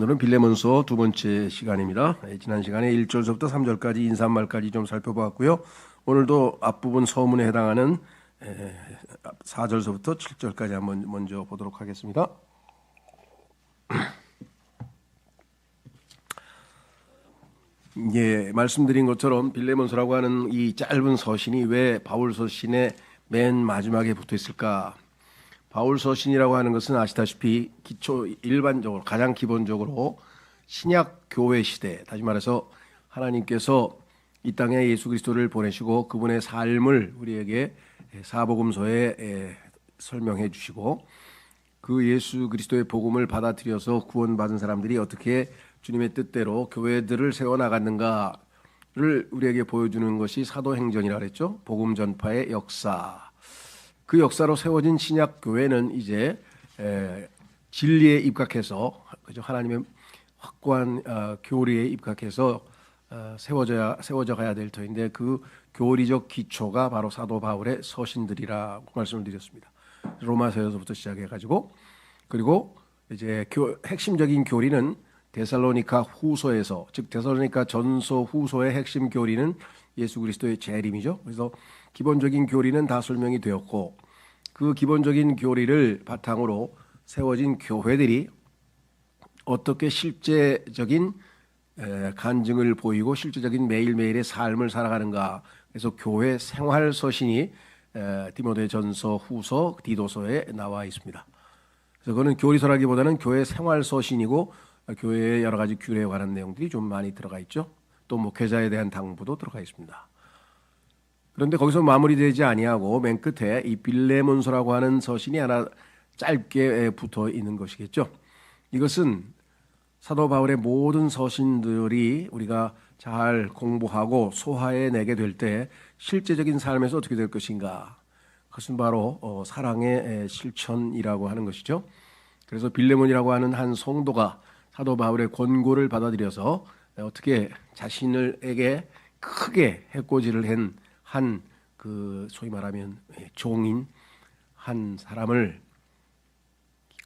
오늘은 빌레몬서 두 번째 시간입니다. 지난 시간에 1절서부터 3절까지 인사말까지 좀 살펴보았고요. 오늘도 앞부분 서문에 해당하는 4절서부터 7절까지 한번 먼저 보도록 하겠습니다. 예, 말씀드린 것처럼 빌레몬서라고 하는 이 짧은 서신이 왜 바울 서신의 맨 마지막에 붙어 있을까? 바울 서신이라고 하는 것은 아시다시피 일반적으로 가장 기본적으로 신약 교회 시대, 다시 말해서 하나님께서 이 땅에 예수 그리스도를 보내시고 그분의 삶을 우리에게 사복음서에 설명해 주시고 그 예수 그리스도의 복음을 받아들여서 구원받은 사람들이 어떻게 주님의 뜻대로 교회들을 세워나갔는가를 우리에게 보여주는 것이 사도행전이라고 했죠. 복음 전파의 역사. 그 역사로 세워진 신약 교회는 이제 진리에 입각해서, 그죠? 하나님의 확고한 교리에 입각해서 세워져 가야 될 터인데 그 교리적 기초가 바로 사도 바울의 서신들이라고 말씀을 드렸습니다. 로마서에서부터 시작해가지고 그리고 이제 핵심적인 교리는 데살로니가 후서에서, 즉 데살로니가 전서 후서의 핵심 교리는 예수 그리스도의 재림이죠. 그래서 기본적인 교리는 다 설명이 되었고 그 기본적인 교리를 바탕으로 세워진 교회들이 어떻게 실제적인 간증을 보이고 실제적인 매일매일의 삶을 살아가는가. 그래서 교회 생활 서신이 디모데전서, 후서, 디도서에 나와 있습니다. 그래서 그거는 교리서라기보다는 교회 생활 서신이고 교회의 여러 가지 규례에 관한 내용들이 좀 많이 들어가 있죠. 또 목회자에 대한 당부도 들어가 있습니다. 그런데 거기서 마무리되지 아니하고 맨 끝에 이 빌레몬서라고 하는 서신이 하나 짧게 붙어 있는 것이겠죠. 이것은 사도 바울의 모든 서신들이 우리가 잘 공부하고 소화해내게 될 때 실제적인 삶에서 어떻게 될 것인가. 그것은 바로 사랑의 실천이라고 하는 것이죠. 그래서 빌레몬이라고 하는 한 성도가 사도 바울의 권고를 받아들여서 어떻게 자신에게 크게 해코지를 한 그 소위 말하면 종인 한 사람을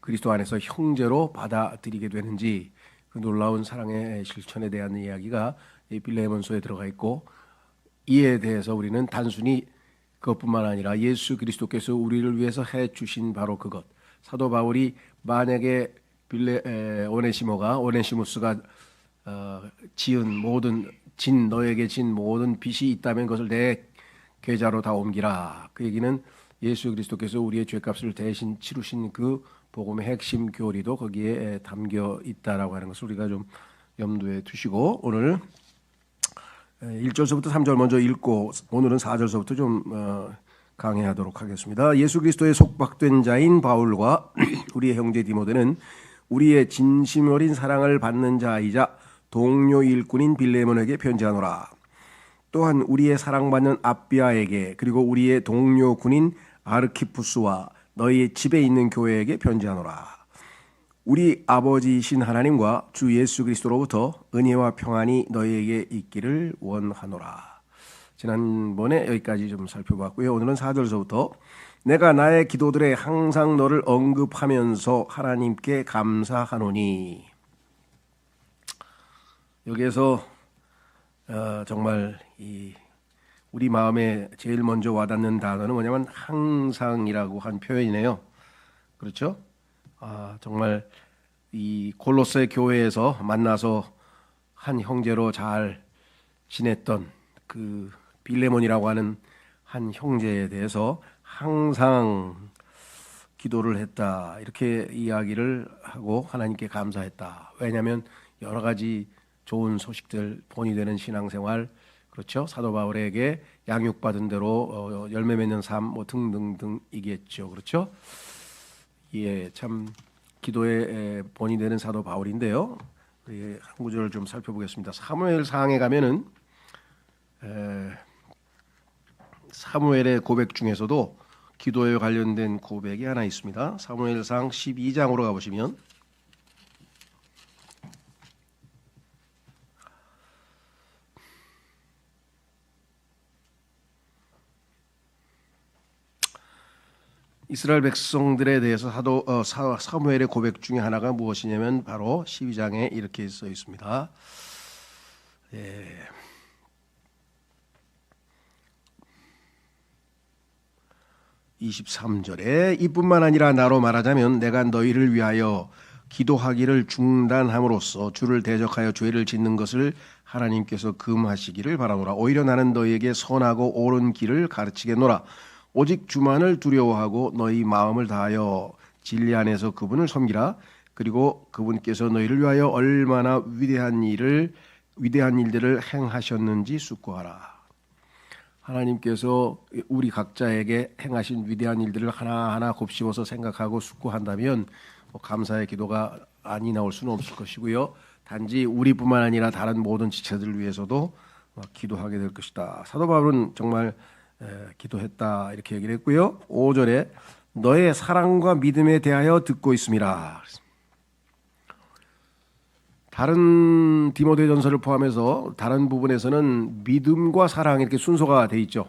그리스도 안에서 형제로 받아들이게 되는지, 그 놀라운 사랑의 실천에 대한 이야기가 이 빌레몬서에 들어가 있고, 이에 대해서 우리는 단순히 그것뿐만 아니라 예수 그리스도께서 우리를 위해서 해 주신 바로 그것, 사도 바울이 만약에 오네시무스가 너에게 진 모든 빚이 있다면 그것을 내 계좌로 다 옮기라. 그 얘기는 예수 그리스도께서 우리의 죄값을 대신 치르신 그 복음의 핵심 교리도 거기에 담겨 있다라고 하는 것을 우리가 좀 염두에 두시고, 오늘 1절서부터 3절 먼저 읽고 오늘은 4절서부터 좀 강해하도록 하겠습니다. 예수 그리스도의 속박된 자인 바울과 우리의 형제 디모데는 우리의 진심 어린 사랑을 받는 자이자 동료 일꾼인 빌레몬에게 편지하노라. 또한 우리의 사랑받는 아비아에게, 그리고 우리의 동료 군인 아르키푸스와 너희 집에 있는 교회에게 편지하노라. 우리 아버지이신 하나님과 주 예수 그리스도로부터 은혜와 평안이 너희에게 있기를 원하노라. 지난번에 여기까지 좀 살펴봤고요. 오늘은 4절서부터 내가 나의 기도들에 항상 너를 언급하면서 하나님께 감사하노니. 여기에서 정말 우리 마음에 제일 먼저 와닿는 단어는 뭐냐면 항상이라고 한 표현이네요. 그렇죠? 정말 이 골로새 교회에서 만나서 한 형제로 잘 지냈던 그 빌레몬이라고 하는 한 형제에 대해서 항상 기도를 했다, 이렇게 이야기를 하고 하나님께 감사했다. 왜냐하면 여러 가지 좋은 소식들, 본이 되는 신앙생활, 그렇죠? 사도 바울에게 양육받은 대로 열매 맺는 삶, 뭐 등등등이겠죠. 그렇죠? 예, 참 기도의 본이 되는 사도 바울인데요. 한 구절을 좀 살펴보겠습니다. 사무엘상에 가면은 사무엘의 고백 중에서도 기도에 관련된 고백이 하나 있습니다. 사무엘상 12장으로 가보시면 이스라엘 백성들에 대해서 사무엘의 고백 중에 하나가 무엇이냐면 바로 12장에 이렇게 써 있습니다. 23절에 이뿐만 아니라 나로 말하자면 내가 너희를 위하여 기도하기를 중단함으로써 주를 대적하여 죄를 짓는 것을 하나님께서 금하시기를 바라노라. 오히려 나는 너희에게 선하고 옳은 길을 가르치겠노라. 오직 주만을 두려워하고 너희 마음을 다하여 진리 안에서 그분을 섬기라. 그리고 그분께서 너희를 위하여 얼마나 위대한 일들을 행하셨는지 숙고하라. 하나님께서 우리 각자에게 행하신 위대한 일들을 하나하나 곱씹어서 생각하고 숙고한다면 감사의 기도가 아니 나올 수는 없을 것이고요. 단지 우리뿐만 아니라 다른 모든 지체들을 위해서도 기도하게 될 것이다. 사도 바울은 정말 기도했다 이렇게 얘기를 했고요. 5절에 너의 사랑과 믿음에 대하여 듣고 있음이라. 다른 디모데전서를 포함해서 다른 부분에서는 믿음과 사랑 이렇게 순서가 돼 있죠.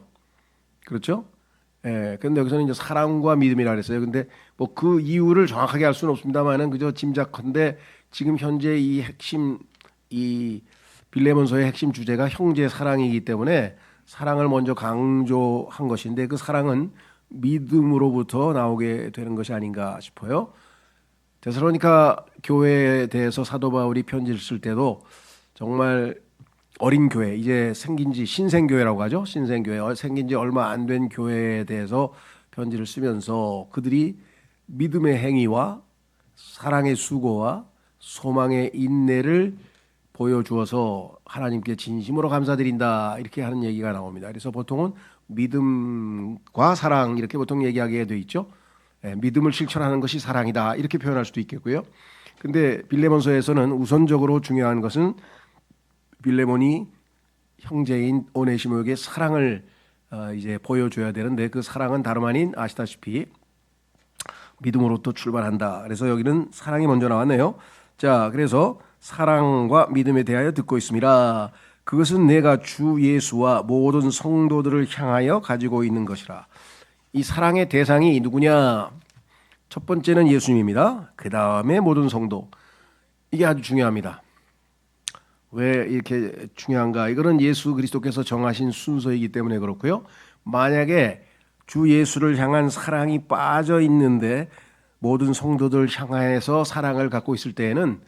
그렇죠? 그런데 여기서는 이제 사랑과 믿음이라 그랬어요. 근데 뭐 그 이유를 정확하게 알 수는 없습니다만은 그저 짐작컨대 지금 현재 이 핵심 이 빌레몬서의 핵심 주제가 형제 사랑이기 때문에 사랑을 먼저 강조한 것인데 그 사랑은 믿음으로부터 나오게 되는 것이 아닌가 싶어요. 데살로니가 교회에 대해서 사도 바울이 편지를 쓸 때도 정말 어린 교회, 이제 생긴 지 신생교회라고 하죠. 신생교회, 생긴 지 얼마 안 된 교회에 대해서 편지를 쓰면서 그들이 믿음의 행위와 사랑의 수고와 소망의 인내를 보여주어서 하나님께 진심으로 감사드린다 이렇게 하는 얘기가 나옵니다. 그래서 보통은 믿음과 사랑 이렇게 보통 얘기하게 돼 있죠. 믿음을 실천하는 것이 사랑이다 이렇게 표현할 수도 있겠고요. 근데 빌레몬서에서는 우선적으로 중요한 것은 빌레몬이 형제인 오네시모에게 사랑을 이제 보여줘야 되는데 그 사랑은 다름 아닌 아시다시피 믿음으로부터 출발한다. 그래서 여기는 사랑이 먼저 나왔네요. 자, 그래서 사랑과 믿음에 대하여 듣고 있습니다. 그것은 내가 주 예수와 모든 성도들을 향하여 가지고 있는 것이라. 이 사랑의 대상이 누구냐? 첫 번째는 예수님입니다. 그 다음에 모든 성도. 이게 아주 중요합니다. 왜 이렇게 중요한가? 이거는 예수 그리스도께서 정하신 순서이기 때문에 그렇고요. 만약에 주 예수를 향한 사랑이 빠져 있는데 모든 성도들 향해서 사랑을 갖고 있을 때에는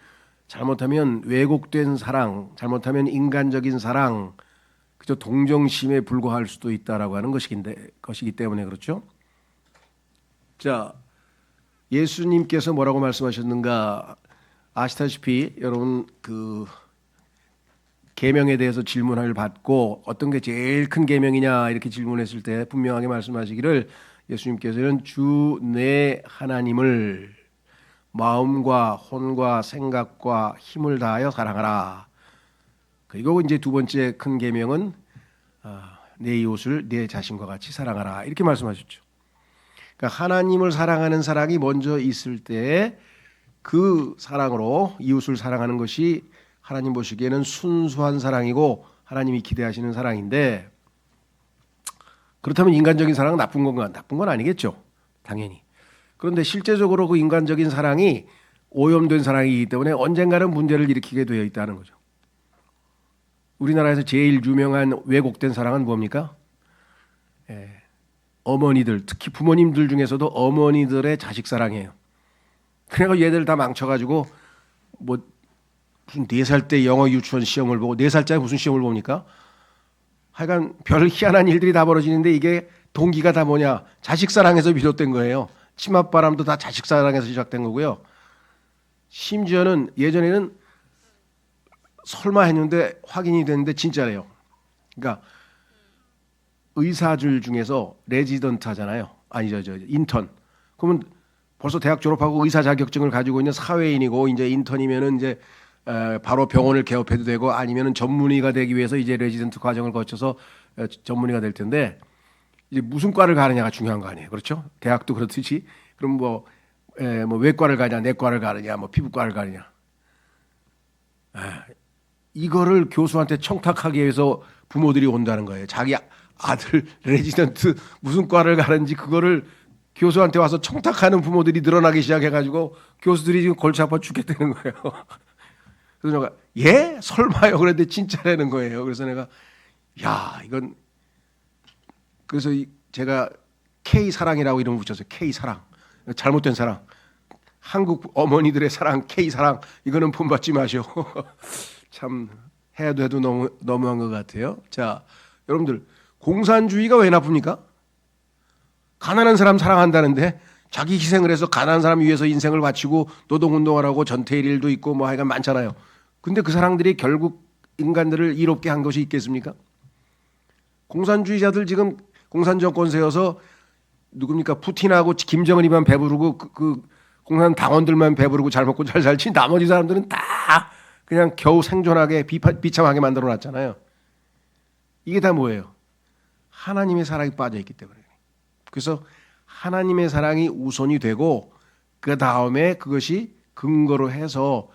잘못하면 왜곡된 사랑, 잘못하면 인간적인 사랑, 그저 동정심에 불과할 수도 있다라고 하는 것이기 때문에 그렇죠. 자, 예수님께서 뭐라고 말씀하셨는가? 아시다시피 여러분 그 계명에 대해서 질문을 받고 어떤 게 제일 큰 계명이냐 이렇게 질문했을 때 분명하게 말씀하시기를 예수님께서는 주 내 하나님을 마음과 혼과 생각과 힘을 다하여 사랑하라. 그리고 이제 두 번째 큰 계명은 내 이웃을 내 자신과 같이 사랑하라 이렇게 말씀하셨죠. 그러니까 하나님을 사랑하는 사랑이 먼저 있을 때 그 사랑으로 이웃을 사랑하는 것이 하나님 보시기에는 순수한 사랑이고 하나님이 기대하시는 사랑인데 그렇다면 인간적인 사랑은 나쁜 건가? 나쁜 건 아니겠죠. 당연히. 그런데 실제적으로 그 인간적인 사랑이 오염된 사랑이기 때문에 언젠가는 문제를 일으키게 되어 있다는 거죠. 우리나라에서 제일 유명한 왜곡된 사랑은 뭡니까? 어머니들, 특히 부모님들 중에서도 어머니들의 자식 사랑이에요. 그래서 얘들 다 망쳐가지고 뭐 무슨 4살 때 영어 유치원 시험을 보고 4살짜리 무슨 시험을 봅니까? 하여간 별 희한한 일들이 다 벌어지는데 이게 동기가 다 뭐냐? 자식 사랑에서 비롯된 거예요. 치맛바람도 다 자식 사랑에서 시작된 거고요. 심지어는 예전에는 설마 했는데 확인이 됐는데 진짜래요. 그러니까 의사들 중에서 레지던트 하잖아요. 아니죠, 인턴. 그러면 벌써 대학 졸업하고 의사 자격증을 가지고 있는 사회인이고 이제 인턴이면은 이제 바로 병원을 개업해도 되고 아니면은 전문의가 되기 위해서 이제 레지던트 과정을 거쳐서 전문의가 될 텐데 이제 무슨 과를 가느냐가 중요한 거 아니에요, 그렇죠? 대학도 그렇듯이 그럼 뭐 외과를 가냐, 내과를 가느냐, 뭐 피부과를 가느냐. 이거를 교수한테 청탁하기 위해서 부모들이 온다는 거예요. 자기 아들 레지던트 무슨 과를 가는지 그거를 교수한테 와서 청탁하는 부모들이 늘어나기 시작해가지고 교수들이 지금 골치 아파 죽겠다는 거예요. 그래서 내가 예? 설마요? 그랬는데 진짜라는 거예요. 그래서 내가 야 이건 그래서 제가 K 사랑이라고 이름을 붙였어요. K 사랑. 잘못된 사랑. 한국 어머니들의 사랑, K 사랑. 이거는 본받지 마시오. 참 해도 너무한 것 같아요. 자, 여러분들 공산주의가 왜 나쁩니까? 가난한 사람 사랑한다는데 자기 희생을 해서 가난한 사람 위해서 인생을 바치고 노동운동을 하고 전태일도 있고 뭐 하여간 많잖아요. 근데 그 사람들이 결국 인간들을 이롭게 한 것이 있겠습니까? 공산주의자들 지금 공산정권 세워서 누굽니까? 푸틴하고 김정은이만 배부르고 그 공산 당원들만 배부르고 잘 먹고 잘 살지 나머지 사람들은 다 그냥 겨우 생존하게 비참하게 만들어 놨잖아요. 이게 다 뭐예요? 하나님의 사랑이 빠져 있기 때문에. 그래서 하나님의 사랑이 우선이 되고 그 다음에 그것이 근거로 해서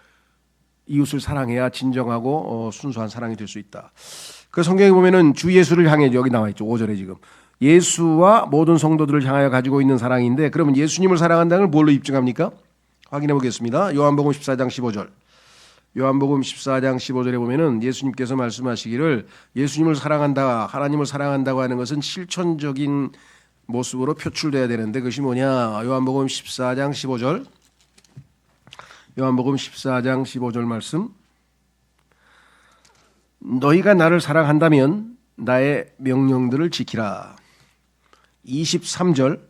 이웃을 사랑해야 진정하고 순수한 사랑이 될 수 있다. 그 성경에 보면은 주 예수를 향해 여기 나와 있죠. 5절에 지금 예수와 모든 성도들을 향하여 가지고 있는 사랑인데 그러면 예수님을 사랑한다는 걸 뭘로 입증합니까? 확인해 보겠습니다. 요한복음 14장 15절. 요한복음 14장 15절에 보면은 예수님께서 말씀하시기를 예수님을 사랑한다, 하나님을 사랑한다고 하는 것은 실천적인 모습으로 표출돼야 되는데 그것이 뭐냐? 요한복음 14장 15절. 요한복음 14장 15절 말씀. 너희가 나를 사랑한다면 나의 명령들을 지키라. 23절.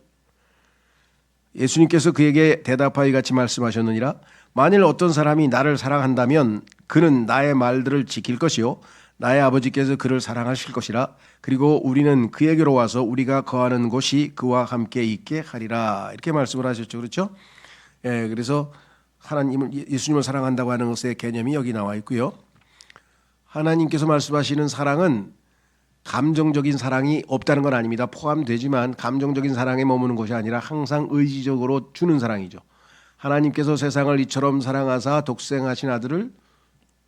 예수님께서 그에게 대답하여 이같이 말씀하셨느니라. 만일 어떤 사람이 나를 사랑한다면 그는 나의 말들을 지킬 것이요 나의 아버지께서 그를 사랑하실 것이라. 그리고 우리는 그에게로 와서 우리가 거하는 곳이 그와 함께 있게 하리라. 이렇게 말씀을 하셨죠. 그렇죠? 예, 그래서 예수님을 사랑한다고 하는 것의 개념이 여기 나와 있고요. 하나님께서 말씀하시는 사랑은 감정적인 사랑이 없다는 건 아닙니다. 포함되지만 감정적인 사랑에 머무는 것이 아니라 항상 의지적으로 주는 사랑이죠. 하나님께서 세상을 이처럼 사랑하사 독생하신 아들을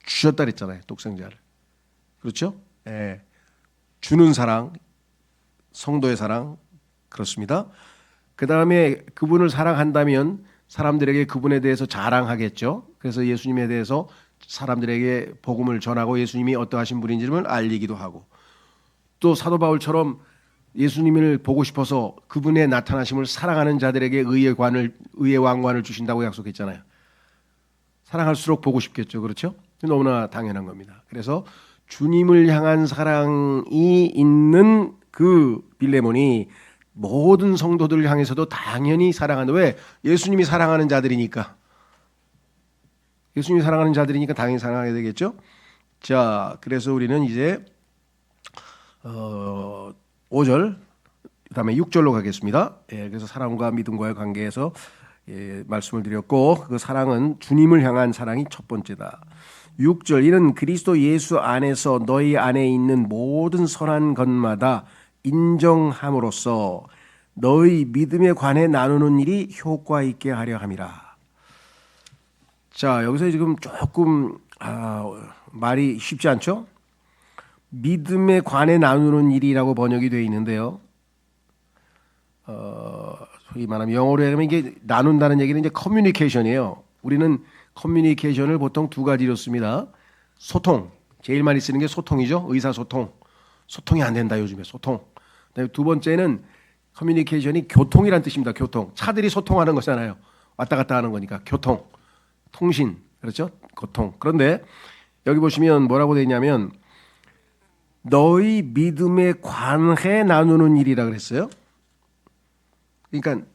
주셨다 그랬잖아요. 독생자를. 그렇죠? 예. 주는 사랑, 성도의 사랑 그렇습니다. 그 다음에 그분을 사랑한다면 사람들에게 그분에 대해서 자랑하겠죠. 그래서 예수님에 대해서 사람들에게 복음을 전하고 예수님이 어떠하신 분인지를 알리기도 하고 또 사도 바울처럼 예수님을 보고 싶어서 그분의 나타나심을 사랑하는 자들에게 의의 왕관을 주신다고 약속했잖아요. 사랑할수록 보고 싶겠죠. 그렇죠? 너무나 당연한 겁니다. 그래서 주님을 향한 사랑이 있는 그 빌레몬이 모든 성도들을 향해서도 당연히 사랑하는 왜? 예수님이 사랑하는 자들이니까. 예수님이 사랑하는 자들이니까 당연히 사랑하게 되겠죠. 자, 그래서 우리는 이제 5절 그다음에 6절로 가겠습니다. 예, 그래서 사랑과 믿음과의 관계에서 말씀을 드렸고 그 사랑은 주님을 향한 사랑이 첫 번째다. 6절 이는 그리스도 예수 안에서 너희 안에 있는 모든 선한 것마다 인정함으로써 너희 믿음에 관해 나누는 일이 효과 있게 하려 함이라. 자, 여기서 지금 조금 말이 쉽지 않죠? 믿음에 관해 나누는 일이라고 번역이 되어 있는데요. 소위 말하면 영어로 하면 이게 나눈다는 얘기는 이제 커뮤니케이션이에요. 우리는 커뮤니케이션을 보통 두 가지로 씁니다. 소통, 제일 많이 쓰는 게 소통이죠. 의사소통. 소통이 안 된다 요즘에 소통. 두 번째는 커뮤니케이션이 교통이란 뜻입니다. 교통. 차들이 소통하는 거잖아요. 왔다 갔다 하는 거니까 교통, 통신, 그렇죠? 교통. 그런데 여기 보시면 뭐라고 되어 있냐면 너희 믿음에 관해 나누는 일이라 그랬어요. 그러니까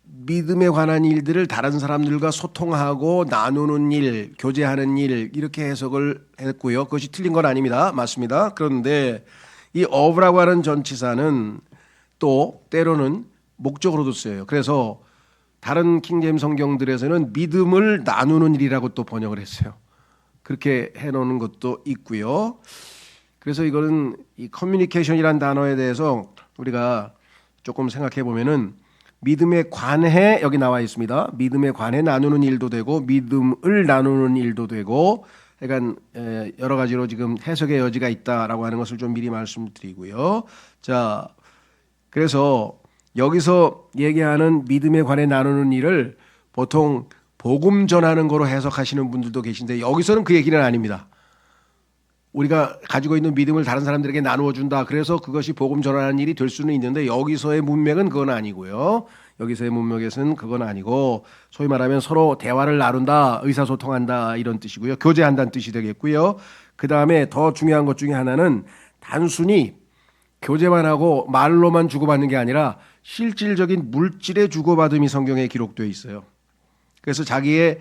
믿음에 관한 일들을 다른 사람들과 소통하고 나누는 일, 교제하는 일 이렇게 해석을 했고요. 그것이 틀린 건 아닙니다. 맞습니다. 그런데 이 of라고 하는 전치사는 또 때로는 목적으로도 쓰여요. 그래서 다른 킹제임 성경들에서는 믿음을 나누는 일이라고 또 번역을 했어요. 그렇게 해놓는 것도 있고요. 그래서 이거는 이 커뮤니케이션이라는 단어에 대해서 우리가 조금 생각해 보면은 믿음에 관해 여기 나와 있습니다. 믿음에 관해 나누는 일도 되고 믿음을 나누는 일도 되고 그러니까 여러 가지로 지금 해석의 여지가 있다라고 하는 것을 좀 미리 말씀드리고요. 자, 그래서 여기서 얘기하는 믿음에 관해 나누는 일을 보통 복음 전하는 거로 해석하시는 분들도 계신데 여기서는 그 얘기는 아닙니다. 우리가 가지고 있는 믿음을 다른 사람들에게 나누어 준다. 그래서 그것이 복음 전하는 일이 될 수는 있는데 여기서의 문맥은 그건 아니고요. 여기서의 문맥에서는 그건 아니고 소위 말하면 서로 대화를 나눈다, 의사소통한다 이런 뜻이고요. 교제한다는 뜻이 되겠고요. 그 다음에 더 중요한 것 중에 하나는 단순히 교제만 하고 말로만 주고받는 게 아니라 실질적인 물질의 주고받음이 성경에 기록되어 있어요. 그래서 자기의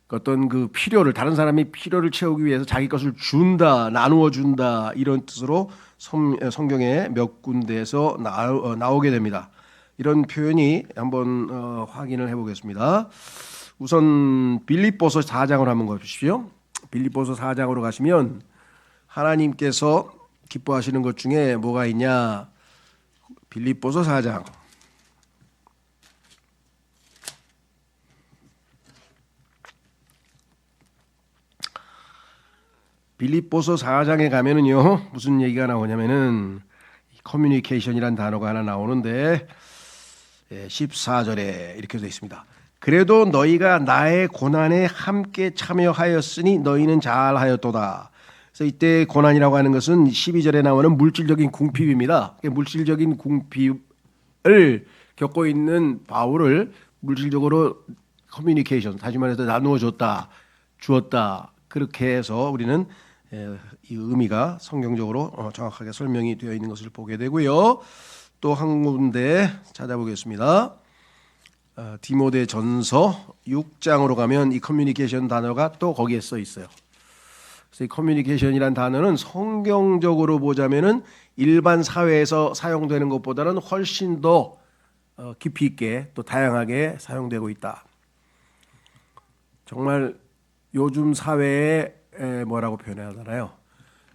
어떤 그 필요를 다른 사람이 필요를 채우기 위해서 자기 것을 준다, 나누어 준다 이런 뜻으로 성경에 몇 군데에서 나오게 됩니다. 이런 표현이 한번 확인을 해보겠습니다. 우선 빌립보서 4장을 한번 가보십시오. 빌립보서 4장으로 가시면 하나님께서 기뻐하시는 것 중에 뭐가 있냐? 빌립보서 4장. 빌립보서 4장에 가면은요 무슨 얘기가 나오냐면은 커뮤니케이션이란 단어가 하나 나오는데 14절에 이렇게 되어 있습니다. 그래도 너희가 나의 고난에 함께 참여하였으니 너희는 잘하였도다. 그래서 이때 고난이라고 하는 것은 12절에 나오는 물질적인 궁핍입니다. 물질적인 궁핍을 겪고 있는 바울을 물질적으로 커뮤니케이션, 다시 말해서 나누어 줬다, 주었다. 그렇게 해서 우리는 이 의미가 성경적으로 정확하게 설명이 되어 있는 것을 보게 되고요. 또 한 군데 찾아보겠습니다. 디모데 전서 6장으로 가면 이 커뮤니케이션 단어가 또 거기에 써 있어요. 그래서 이 커뮤니케이션이란 단어는 성경적으로 보자면은 일반 사회에서 사용되는 것보다는 훨씬 더 깊이 있게 또 다양하게 사용되고 있다. 정말 요즘 사회에 뭐라고 표현해야 하나요?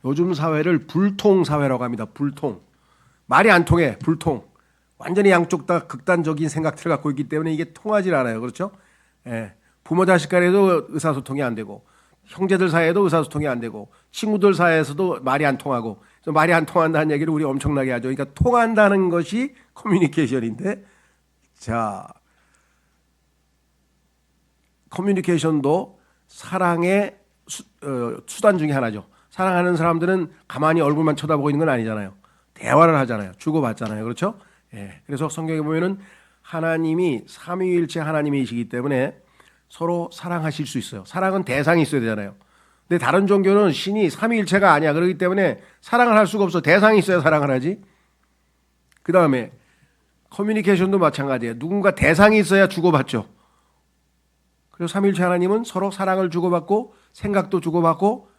요즘 사회를 불통 사회라고 합니다. 불통. 말이 안 통해. 불통. 완전히 양쪽 다 극단적인 생각들을 갖고 있기 때문에 이게 통하지 않아요. 그렇죠? 부모 자식 간에도 의사소통이 안 되고 형제들 사이에도 의사소통이 안 되고 친구들 사이에서도 말이 안 통하고 말이 안 통한다는 얘기를 우리 엄청나게 하죠. 그러니까 통한다는 것이 커뮤니케이션인데 자 커뮤니케이션도 사랑의 수단 중에 하나죠. 사랑하는 사람들은 가만히 얼굴만 쳐다보고 있는 건 아니잖아요. 대화를 하잖아요. 주고받잖아요. 그렇죠? 그래서 성경에 보면은 하나님이 삼위일체 하나님이시기 때문에 서로 사랑하실 수 있어요. 사랑은 대상이 있어야 되잖아요. 근데 다른 종교는 신이 삼위일체가 아니야. 그렇기 때문에 사랑을 할 수가 없어. 대상이 있어야 사랑을 하지. 그 다음에 커뮤니케이션도 마찬가지예요. 누군가 대상이 있어야 주고받죠. 그래서 삼위일체 하나님은 서로 사랑을 주고받고 생각도 주고받고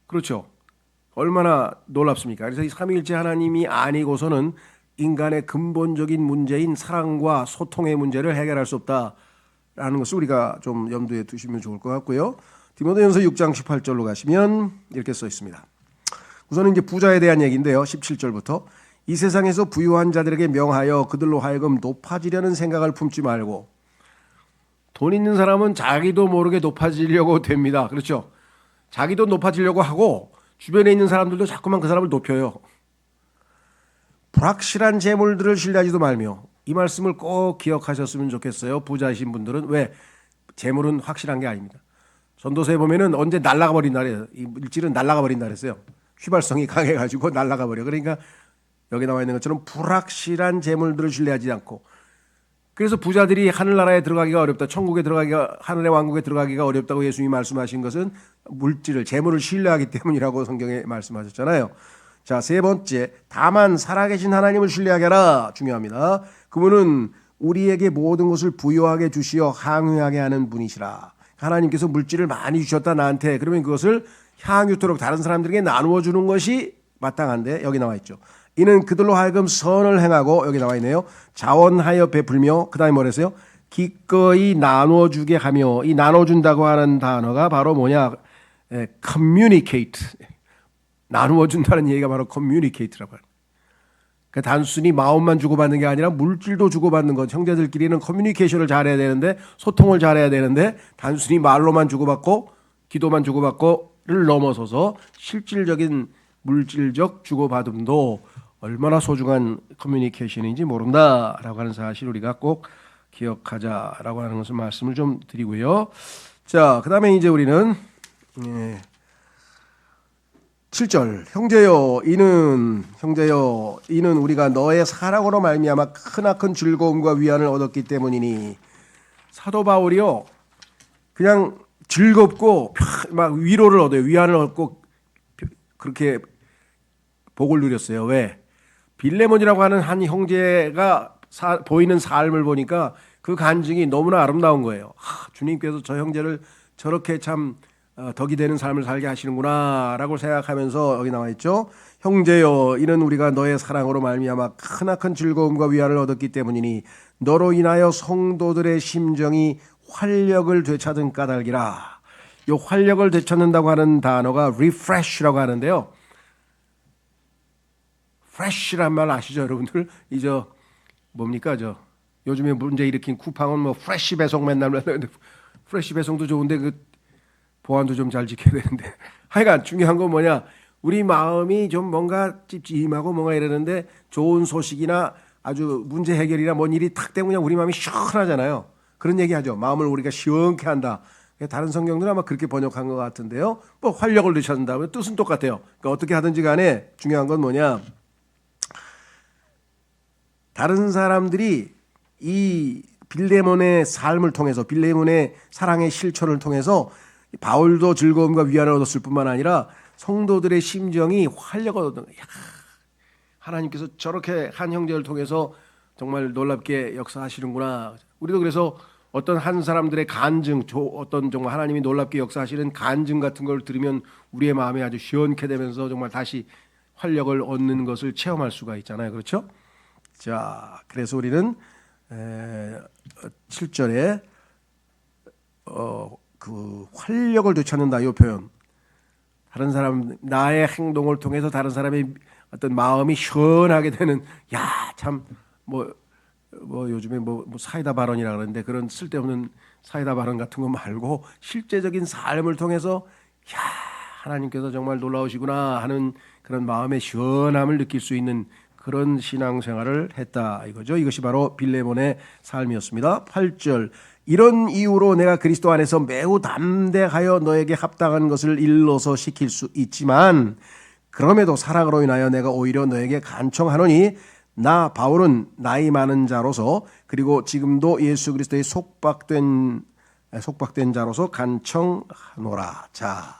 그렇죠. 얼마나 놀랍습니까? 그래서 이 삼위일체 하나님이 아니고서는 인간의 근본적인 문제인 사랑과 소통의 문제를 해결할 수 없다라는 것을 우리가 좀 염두에 두시면 좋을 것 같고요. 디모데전서 6장 18절로 가시면 이렇게 써 있습니다. 우선은 이제 부자에 대한 얘기인데요. 17절부터 이 세상에서 부유한 자들에게 명하여 그들로 하여금 높아지려는 생각을 품지 말고 돈 있는 사람은 자기도 모르게 높아지려고 됩니다. 그렇죠? 자기도 높아지려고 하고 주변에 있는 사람들도 자꾸만 그 사람을 높여요. 불확실한 재물들을 신뢰하지도 말며 이 말씀을 꼭 기억하셨으면 좋겠어요. 부자이신 분들은 왜? 재물은 확실한 게 아닙니다. 전도서에 보면은 언제 날아가 버린 날이에요. 이 물질은 날아가 버린 날이었어요. 휘발성이 강해가지고 날아가 버려. 그러니까 여기 나와 있는 것처럼 불확실한 재물들을 신뢰하지 않고 그래서 부자들이 하늘나라에 들어가기가 어렵다. 천국에 들어가기가 하늘의 왕국에 들어가기가 어렵다고 예수님이 말씀하신 것은 물질을 재물을 신뢰하기 때문이라고 성경에 말씀하셨잖아요. 자, 세 번째, 다만 살아계신 하나님을 신뢰하게 하라. 중요합니다. 그분은 우리에게 모든 것을 부유하게 주시어 항유하게 하는 분이시라. 하나님께서 물질을 많이 주셨다 나한테. 그러면 그것을 향유토록 다른 사람들에게 나누어 주는 것이 마땅한데 여기 나와 있죠. 이는 그들로 하여금 선을 행하고 여기 나와 있네요. 자원하여 베풀며 그다음에 뭐랬어요? 기꺼이 나눠주게 하며 이 나눠준다고 하는 단어가 바로 뭐냐? communicate. 나누어준다는 얘기가 바로 communicate라고 합니다. 그러니까 단순히 마음만 주고받는 게 아니라 물질도 주고받는 것. 형제들끼리는 커뮤니케이션을 잘해야 되는데 소통을 잘해야 되는데 단순히 말로만 주고받고 기도만 주고받고를 넘어서서 실질적인 물질적 주고받음도 얼마나 소중한 커뮤니케이션인지 모른다라고 하는 사실 우리가 꼭 기억하자라고 하는 것을 말씀을 좀 드리고요. 자, 그다음에 이제 우리는 7절 형제여 이는 우리가 너의 사랑으로 말미암아 크나큰 즐거움과 위안을 얻었기 때문이니. 사도 바울이요 그냥 즐겁고 막 위로를 얻어요. 위안을 얻고 그렇게 복을 누렸어요. 왜? 빌레몬이라고 하는 한 형제가 보이는 삶을 보니까 그 간증이 너무나 아름다운 거예요. 주님께서 저 형제를 저렇게 참 덕이 되는 삶을 살게 하시는구나 라고 생각하면서 여기 나와 있죠. 형제여 이는 우리가 너의 사랑으로 말미암아 크나큰 즐거움과 위안을 얻었기 때문이니 너로 인하여 성도들의 심정이 활력을 되찾은 까닭이라. 이 활력을 되찾는다고 하는 단어가 refresh라고 하는데요. fresh란 말 아시죠, 여러분들? 이제 뭡니까 요즘에 문제 일으킨 쿠팡은 뭐 프레시 배송 맨날 프레시 배송도 좋은데 그 보안도 좀 잘 지켜야 되는데 하여간 중요한 건 뭐냐, 우리 마음이 좀 뭔가 찝찝하고 뭔가 이러는데 좋은 소식이나 아주 문제 해결이나 뭔 일이 탁 되면 그냥 우리 마음이 시원하잖아요. 그런 얘기하죠. 마음을 우리가 시원케 한다. 다른 성경들은 아마 그렇게 번역한 것 같은데요. 뭐 활력을 되찾는다. 뜻은 똑같아요. 그러니까 어떻게 하든지 간에 중요한 건 뭐냐, 다른 사람들이 이 빌레몬의 삶을 통해서, 빌레몬의 사랑의 실천을 통해서 바울도 즐거움과 위안을 얻었을 뿐만 아니라 성도들의 심정이 활력을 얻는 거예요. 하나님께서 저렇게 한 형제를 통해서 정말 놀랍게 역사하시는구나. 우리도 그래서 어떤 한 사람들의 간증, 어떤 정말 하나님이 놀랍게 역사하시는 간증 같은 걸 들으면 우리의 마음이 아주 시원케 되면서 정말 다시 활력을 얻는 것을 체험할 수가 있잖아요. 그렇죠? 자, 그래서 우리는 7절에 그 활력을 되찾는다 이 표현, 다른 사람 나의 행동을 통해서 다른 사람의 어떤 마음이 시원하게 되는, 야, 참 뭐 요즘에 뭐 사이다 발언이라 그러는데 그런 쓸데없는 사이다 발언 같은 거 말고 실제적인 삶을 통해서 야, 하나님께서 정말 놀라우시구나 하는 그런 마음의 시원함을 느낄 수 있는 그런 신앙생활을 했다 이거죠. 이것이 바로 빌레몬의 삶이었습니다. 8절 이런 이유로 내가 그리스도 안에서 매우 담대하여 너에게 합당한 것을 일러서 시킬 수 있지만 그럼에도 사랑으로 인하여 내가 오히려 너에게 간청하노니 나 바울은 나이 많은 자로서 그리고 지금도 예수 그리스도의 속박된 자로서 간청하노라. 자,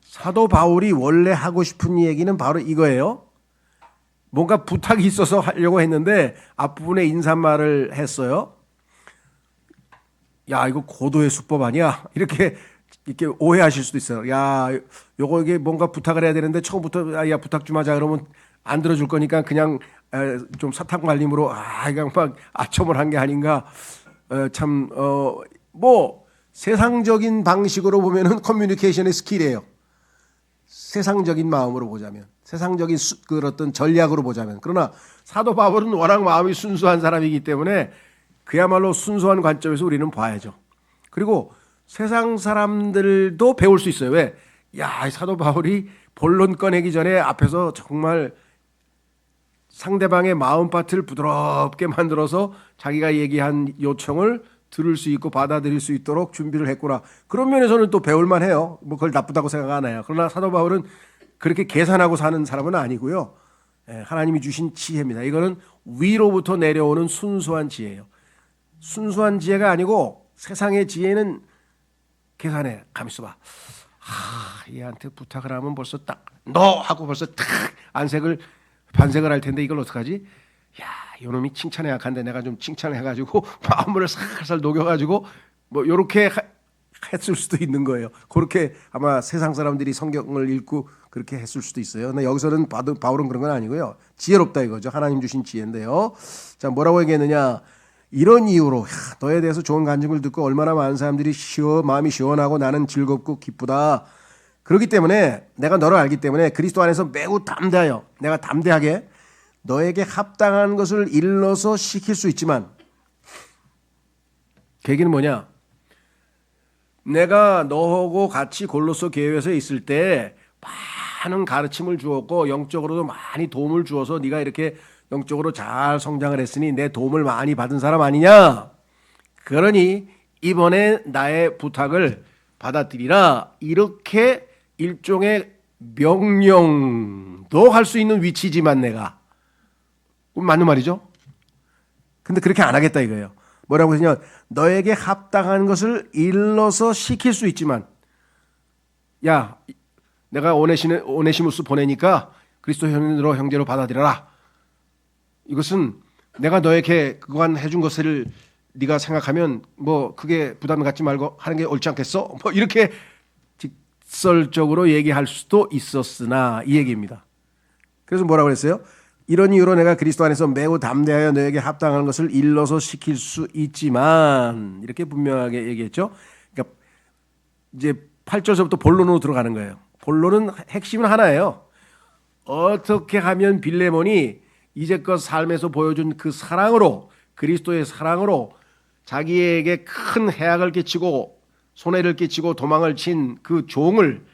사도 바울이 원래 하고 싶은 얘기는 바로 이거예요. 뭔가 부탁이 있어서 하려고 했는데 앞부분에 인사말을 했어요. 야, 이거 고도의 수법 아니야? 이렇게 오해하실 수도 있어요. 야, 요거 이게 뭔가 부탁을 해야 되는데 처음부터 야 부탁 좀 하자 그러면 안 들어줄 거니까 그냥 좀 사탕 말림으로 그냥 막 아첨을 한 게 아닌가. 참 뭐 세상적인 방식으로 보면은 커뮤니케이션의 스킬이에요. 세상적인 마음으로 보자면, 세상적인 그 어떤 전략으로 보자면. 그러나 사도 바울은 워낙 마음이 순수한 사람이기 때문에 그야말로 순수한 관점에서 우리는 봐야죠. 그리고 세상 사람들도 배울 수 있어요. 왜? 야, 사도 바울이 본론 꺼내기 전에 앞에서 정말 상대방의 마음밭을 부드럽게 만들어서 자기가 얘기한 요청을 들을 수 있고 받아들일 수 있도록 준비를 했구나. 그런 면에서는 또 배울만 해요. 뭐 그걸 나쁘다고 생각 안 해요. 그러나 사도 바울은 그렇게 계산하고 사는 사람은 아니고요. 하나님이 주신 지혜입니다. 이거는 위로부터 내려오는 순수한 지혜예요. 순수한 지혜가 아니고 세상의 지혜는 계산해. 가만 있어봐. 얘한테 부탁을 하면 벌써 딱 너 하고 벌써 탁 반색을 할 텐데 이걸 어떡하지? 야, 이놈이 칭찬에 약한데 내가 좀 칭찬해가지고 마음을 살살 녹여가지고 뭐 요렇게 했을 수도 있는 거예요. 그렇게 아마 세상 사람들이 성경을 읽고 그렇게 했을 수도 있어요. 근데 여기서는 바울은 그런 건 아니고요. 지혜롭다 이거죠. 하나님 주신 지혜인데요. 자, 뭐라고 얘기했느냐? 이런 이유로 너에 대해서 좋은 간증을 듣고 얼마나 많은 사람들이 마음이 시원하고 나는 즐겁고 기쁘다. 그렇기 때문에 내가 너를 알기 때문에 그리스도 안에서 매우 담대하여 내가 담대하게 너에게 합당한 것을 일러서 시킬 수 있지만 계기는 뭐냐? 내가 너하고 같이 골로새 교회에서 있을 때 많은 가르침을 주었고 영적으로도 많이 도움을 주어서 네가 이렇게 영적으로 잘 성장을 했으니 내 도움을 많이 받은 사람 아니냐? 그러니 이번에 나의 부탁을 받아들이라. 이렇게 일종의 명령도 할 수 있는 위치지만 내가 맞는 말이죠. 근데 그렇게 안 하겠다 이거예요. 뭐라고 했냐? 너에게 합당한 것을 일러서 시킬 수 있지만, 야, 내가 오네시무스 보내니까 그리스도 형제로 받아들여라. 이것은 내가 너에게 그간 해준 것을 네가 생각하면 뭐 그게 부담 갖지 말고 하는 게 옳지 않겠어? 뭐 이렇게 직설적으로 얘기할 수도 있었으나 이 얘기입니다. 그래서 뭐라고 그랬어요? 이런 이유로 내가 그리스도 안에서 매우 담대하여 너에게 합당한 것을 일러서 시킬 수 있지만, 이렇게 분명하게 얘기했죠. 그러니까 이제 8절서부터 본론으로 들어가는 거예요. 본론은 핵심은 하나예요. 어떻게 하면 빌레몬이 이제껏 삶에서 보여준 그 사랑으로, 그리스도의 사랑으로 자기에게 큰 해악을 끼치고 손해를 끼치고 도망을 친 그 종을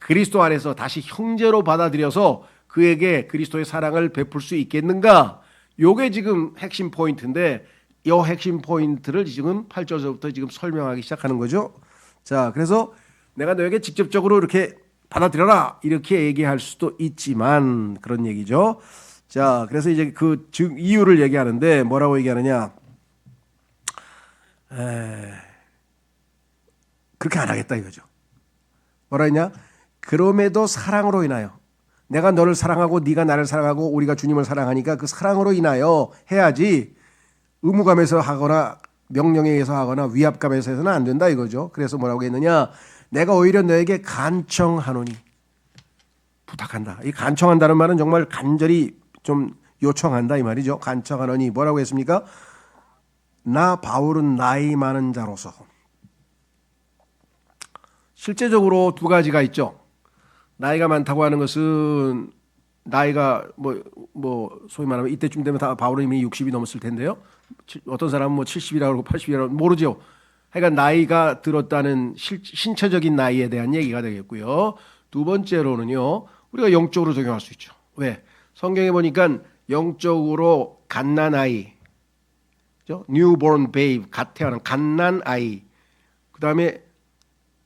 그리스도 안에서 다시 형제로 받아들여서 그에게 그리스도의 사랑을 베풀 수 있겠는가? 요게 지금 핵심 포인트인데, 이 핵심 포인트를 지금 8절서부터 지금 설명하기 시작하는 거죠. 자, 그래서 내가 너에게 직접적으로 이렇게 받아들여라 이렇게 얘기할 수도 있지만, 그런 얘기죠. 자, 그래서 이제 그 이유를 얘기하는데 뭐라고 얘기하느냐? 그렇게 안 하겠다 이거죠. 뭐라 했냐? 그럼에도 사랑으로 인하여, 내가 너를 사랑하고 네가 나를 사랑하고 우리가 주님을 사랑하니까 그 사랑으로 인하여 해야지, 의무감에서 하거나 명령에 의해서 하거나 위압감에서 해서는 안 된다 이거죠. 그래서 뭐라고 했느냐? 내가 오히려 너에게 간청하노니, 부탁한다. 이 간청한다는 말은 정말 간절히 좀 요청한다 이 말이죠. 간청하노니 뭐라고 했습니까? 나 바울은 나이 많은 자로서. 실제적으로 두 가지가 있죠. 나이가 많다고 하는 것은 나이가 뭐 소위 말하면 이때쯤 되면 다 바울은 이미 60이 넘었을 텐데요. 어떤 사람은 뭐 70이라고 그러고 80이라고 모르죠. 하여간 나이가 들었다는 신체적인 나이에 대한 얘기가 되겠고요. 두 번째로는요, 우리가 영적으로 적용할 수 있죠. 왜? 성경에 보니까 영적으로 갓난아이, newborn babe, 갓 태어난 갓난아이, 그 다음에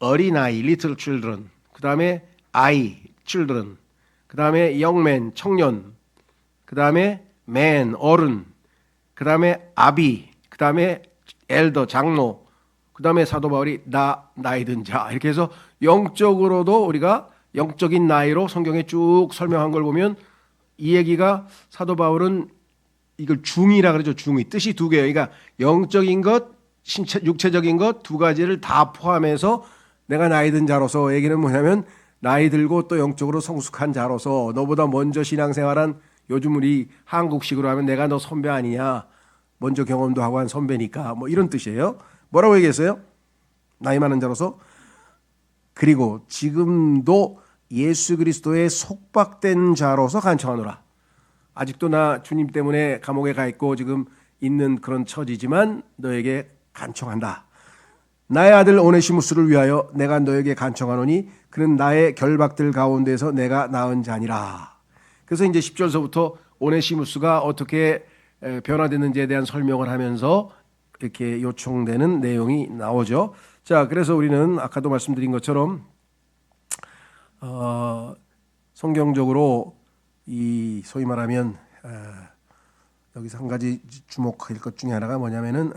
어린아이, little children, 그 다음에 아이, children, 그 다음에 young man, 청년, 그 다음에 man, 어른, 그 다음에 아비, 그 다음에 elder, 장로, 그 다음에 사도 바울이 나이 든 자, 이렇게 해서 영적으로도 우리가 영적인 나이로 성경에 쭉 설명한 걸 보면 이 얘기가 사도 바울은 이걸 중이라 그러죠. 중이 뜻이 두 개예요. 그러니까 영적인 것, 육체적인 것 두 가지를 다 포함해서 내가 나이 든 자로서 얘기는 뭐냐면, 나이 들고 또 영적으로 성숙한 자로서 너보다 먼저 신앙생활한, 요즘 우리 한국식으로 하면 내가 너 선배 아니냐, 먼저 경험도 하고 한 선배니까, 뭐 이런 뜻이에요. 뭐라고 얘기했어요? 나이 많은 자로서. 그리고 지금도 예수 그리스도의 속박된 자로서 간청하노라. 아직도 나 주님 때문에 감옥에 가 있고 지금 있는 그런 처지지만 너에게 간청한다. 나의 아들 오네시무스를 위하여 내가 너에게 간청하노니 그는 나의 결박들 가운데서 내가 낳은 자니라. 그래서 이제 10절서부터 오네시무스가 어떻게 변화됐는지에 대한 설명을 하면서 이렇게 요청되는 내용이 나오죠. 자, 그래서 우리는 아까도 말씀드린 것처럼 성경적으로 이 소위 말하면 여기서 한 가지 주목할 것 중에 하나가 뭐냐면은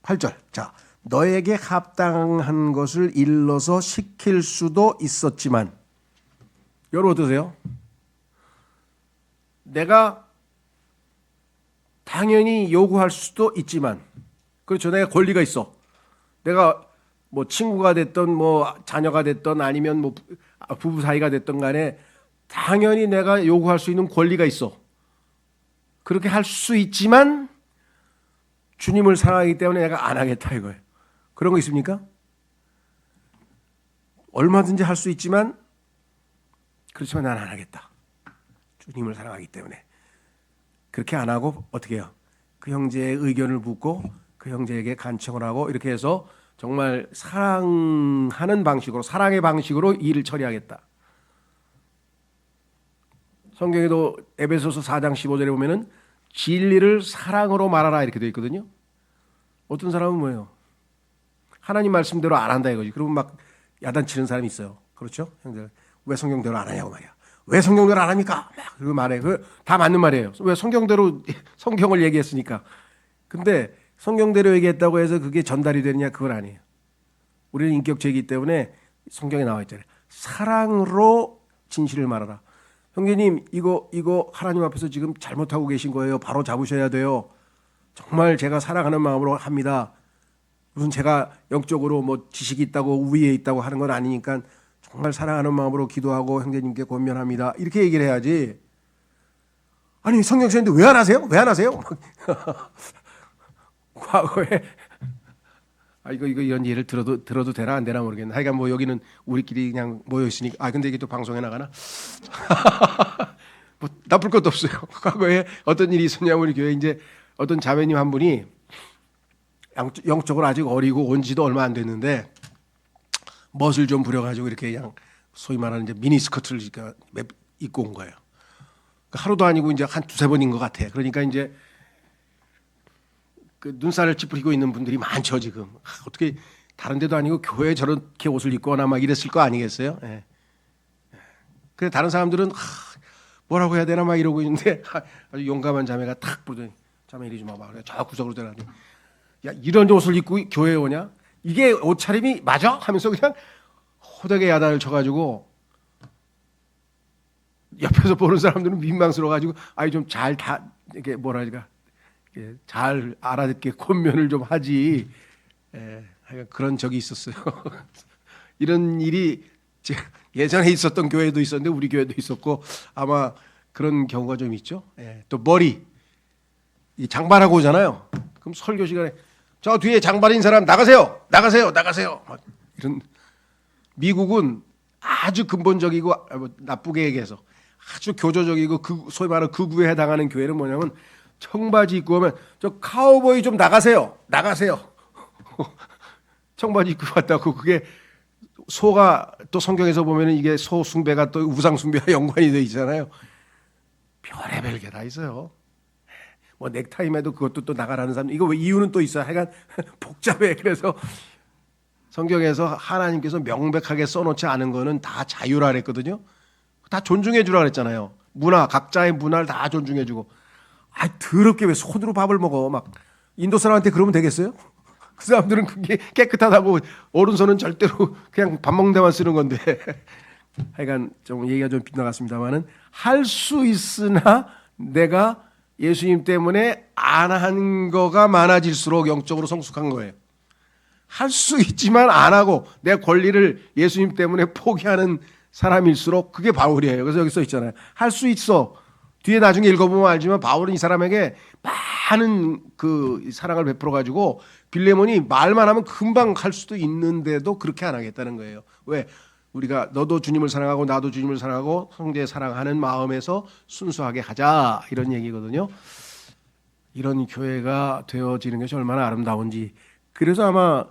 8절. 자, 너에게 합당한 것을 일러서 시킬 수도 있었지만, 여러분 어떠세요? 내가 당연히 요구할 수도 있지만, 그렇죠. 내가 권리가 있어. 내가 뭐 친구가 됐던 뭐 자녀가 됐던 아니면 뭐 부부 사이가 됐던 간에 당연히 내가 요구할 수 있는 권리가 있어. 그렇게 할 수 있지만 주님을 사랑하기 때문에 내가 안 하겠다 이거예요. 그런 거 있습니까? 얼마든지 할 수 있지만, 그렇지만 난 안 하겠다. 주님을 사랑하기 때문에. 그렇게 안 하고 어떻게 해요? 그 형제의 의견을 묻고 그 형제에게 간청을 하고 이렇게 해서 정말 사랑하는 방식으로, 사랑의 방식으로 일을 처리하겠다. 성경에도 에베소서 4장 15절에 보면은 진리를 사랑으로 말하라 이렇게 되어 있거든요. 어떤 사람은 뭐예요? 하나님 말씀대로 안 한다 이거지. 그러면 막 야단치는 사람이 있어요. 그렇죠? 형들 왜 성경대로 안 하냐고 말이야. 왜 성경대로 안 합니까? 막 그러고 말해. 다 맞는 말이에요. 왜 성경대로 성경을 얘기했으니까. 근데 성경대로 얘기했다고 해서 그게 전달이 되느냐 그건 아니에요. 우리는 인격체이기 때문에 성경에 나와 있잖아요. 사랑으로 진실을 말하라. 형제님 이거 하나님 앞에서 지금 잘못하고 계신 거예요. 바로 잡으셔야 돼요. 정말 제가 사랑하는 마음으로 합니다. 무슨 제가 영적으로 뭐 지식이 있다고 우위에 있다고 하는 건 아니니까 정말 사랑하는 마음으로 기도하고 형제님께 권면합니다. 이렇게 얘기를 해야지. 아니 성경 쓰는데 왜 안 하세요? 왜 안 하세요? 과거에 이거 이런 예를 들어도 되나 안 되나 모르겠네. 하여간 뭐 여기는 우리끼리 그냥 모여 있으니까. 근데 이게 또 방송에 나가나? 뭐 나쁠 것도 없어요. 과거에 어떤 일이 있었냐면 우리 교회 이제 어떤 자매님 한 분이 영적으로 아직 어리고 온 지도 얼마 안 됐는데 멋을 좀 부려가지고 이렇게 그냥 소위 말하는 이제 미니 스커트를 입고 온 거예요. 하루도 아니고 이제 한 두세 번인 것 같아. 그러니까 이제 그 눈살을 찌푸리고 있는 분들이 많죠 지금. 어떻게 다른 데도 아니고 교회에 저렇게 옷을 입거나 막 이랬을 거 아니겠어요? 예. 그래 다른 사람들은 뭐라고 해야 되나 막 이러고 있는데 아주 용감한 자매가 탁 부르더니 자매 이리 좀 와봐. 그래 저 구석으로 들어가더니 야 이런 옷을 입고 교회에 오냐? 이게 옷차림이 맞아? 하면서 그냥 호되게 야단을 쳐가지고 옆에서 보는 사람들은 민망스러워가지고 좀 잘 다 이게 뭐랄까 잘 알아듣게 권면을 좀 하지. 그런 적이 있었어요. 이런 일이 예전에 있었던 교회도 있었는데 우리 교회도 있었고 아마 그런 경우가 좀 있죠. 또 머리 이 장발하고 오잖아요. 그럼 설교 시간에 저 뒤에 장발인 사람 나가세요. 막 이런. 미국은 아주 근본적이고 나쁘게 얘기해서 아주 교조적이고 소위 말하는 극우에 해당하는 교회는 뭐냐면 청바지 입고 오면 저 카우보이 좀 나가세요. 청바지 입고 왔다고 그게 소가 또 성경에서 보면은 이게 소 숭배가 또 우상 숭배와 연관이 돼 있잖아요. 별의별 게 다 있어요. 뭐 넥타이매도 그것도 또 나가라는 사람 이거 왜 이유는 또 있어요. 하여간 복잡해. 그래서 성경에서 하나님께서 명백하게 써놓지 않은 거는 다 자유라 그랬거든요. 다 존중해 주라 그랬잖아요. 문화 각자의 문화를 다 존중해 주고. 더럽게 왜 손으로 밥을 먹어? 막 인도 사람한테 그러면 되겠어요? 그 사람들은 그게 깨끗하다고 오른손은 절대로 그냥 밥 먹는 데만 쓰는 건데. 하여간 좀 얘기가 좀 빗나갔습니다만은 할 수 있으나 내가 예수님 때문에 안 한 거가 많아질수록 영적으로 성숙한 거예요. 할 수 있지만 안 하고 내 권리를 예수님 때문에 포기하는 사람일수록 그게 바울이에요. 그래서 여기 써 있잖아요. 할 수 있어. 뒤에 나중에 읽어보면 알지만 바울은 이 사람에게 많은 그 사랑을 베풀어 가지고 빌레몬이 말만 하면 금방 할 수도 있는데도 그렇게 안 하겠다는 거예요. 왜? 우리가 너도 주님을 사랑하고 나도 주님을 사랑하고 형제 사랑하는 마음에서 순수하게 하자 이런 얘기거든요. 이런 교회가 되어지는 것이 얼마나 아름다운지. 그래서 아마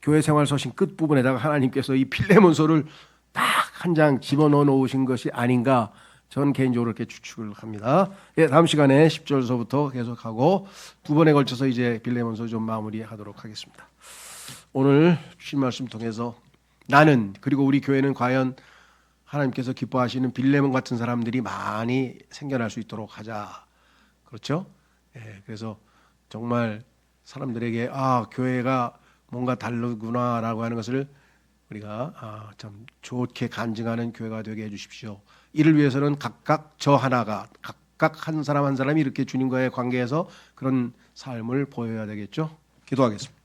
교회 생활 서신 끝부분에다가 하나님께서 이 필레몬서를 딱 한 장 집어넣어 놓으신 것이 아닌가 저는 개인적으로 이렇게 추측을 합니다. 다음 시간에 10절서부터 계속하고 두 번에 걸쳐서 이제 빌레몬서 좀 마무리하도록 하겠습니다. 오늘 주신 말씀 통해서 나는 그리고 우리 교회는 과연 하나님께서 기뻐하시는 빌레몬 같은 사람들이 많이 생겨날 수 있도록 하자. 그렇죠? 그래서 정말 사람들에게 교회가 뭔가 다르구나라고 하는 것을 우리가 참 좋게 간증하는 교회가 되게 해주십시오. 이를 위해서는 각각 저 하나가 각각 한 사람 한 사람이 이렇게 주님과의 관계에서 그런 삶을 보여야 되겠죠. 기도하겠습니다.